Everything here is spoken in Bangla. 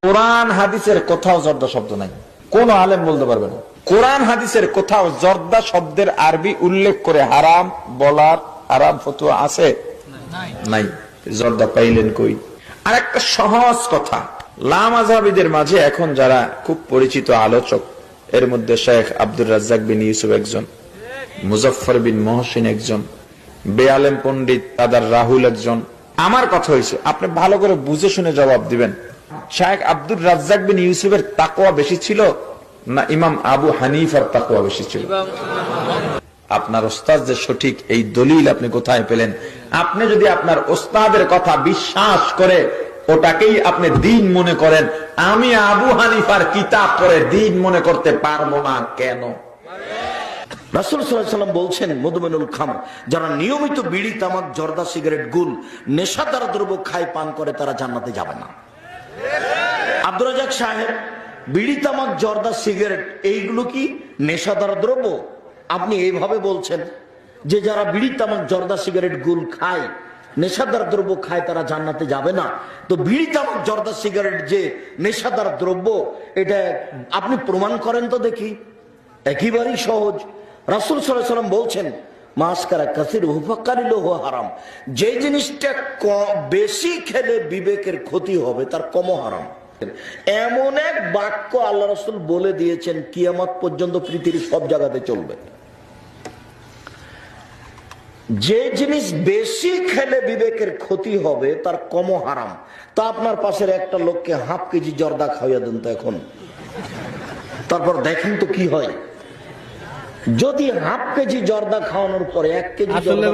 কোরআন হাদিসের কোথাও জর্দা শব্দ নাই, কোন আলেম বলতে পারবে না। কোরআন হাদিসের কোথাও জর্দা শব্দের আরবি উল্লেখ করে হারাম বলার হারাম ফতোয়া আছে? নাই। জর্দা পাইলেন কই? আর একটা সহজ কথা, লামাযহাবীদের মাঝে এখন যারা খুব পরিচিত আলোচক, এর মধ্যে শেখ আব্দুর রাজ্জাক বিন ইউসুফ একজন, মুজফফর বিন মহসিন একজন, বেআলেম পণ্ডিত তাদার রাহুল একজন। আমার কথা হয়েছে, আপনি ভালো করে বুঝে শুনে জবাব দিবেন। শেখ আব্দুর রাজ্জাক বিন ইউসুফের তাকওয়া বেশি ছিল না ইমাম আবু হানিফার তাকওয়া বেশি ছিল? আপনার ওস্তাদ যে সঠিক, এই দলিল আপনি কোথায় পেলেন? আপনি যদি আপনার ওস্তাদের কথা বিশ্বাস করে ওটাকেই আপনি দিন মনে করেন, আমি আবু হানিফার কিতাব পড়ে দিন মনে করতে পারবো না কেন? রাসূল সাল্লাল্লাহু আলাইহি ওয়াসাল্লাম বলছেন, মদমিনুল খামর, যারা নিয়মিত বিড়ি, তামাক, জর্দা, সিগারেট, গুল, নেশাদার দ্রব্য খায়, পান করে, তারা জান্নাতে যাবে না। আব্দুর রাজ্জাক সাহেব, বিড়ি, তামাক, জর্দা, সিগারেট এইগুলো কি নেশাদার দ্রব্য? আপনি এইভাবে বলছেন যে যারা বিড়ি, তামাক, জর্দা, সিগারেট, গুল খায়, নেশাদার দ্রব্য খায়, তারা জান্নাতে যাবে না। তো বিড়ি, তামাক, জর্দা, সিগারেট যে নেশাদার দ্রব্য, এটা আপনি প্রমাণ করেন তো দেখি। একেবারেই সহজ। রাসূল সাল্লাল্লাহু আলাইহি ওয়াসাল্লাম বলছেন, মাসকারা কাসিরুহু ফাকালিলুহু হারাম, যে জিনিসটা বেশি খেলে বিবেকের ক্ষতি হবে তার কমও হারাম। এমন এক বাক্য আল্লাহ রাসূল বলে দিয়েছেন, কিয়ামত পর্যন্ত পৃথিবীর সব জায়গাতে চলবে। যে জিনিস বেশি খেলে বিবেকের ক্ষতি হবে তার কমও হারাম। তা আপনার পাশের একটা লোককে হাফ কেজি জর্দা খাওয়াইয়া দেন তো এখন, তারপর দেখেন তো কি হয়। যদি হাফ কেজি জর্দা খাওয়ানোর পরে 1 কেজি জর্দা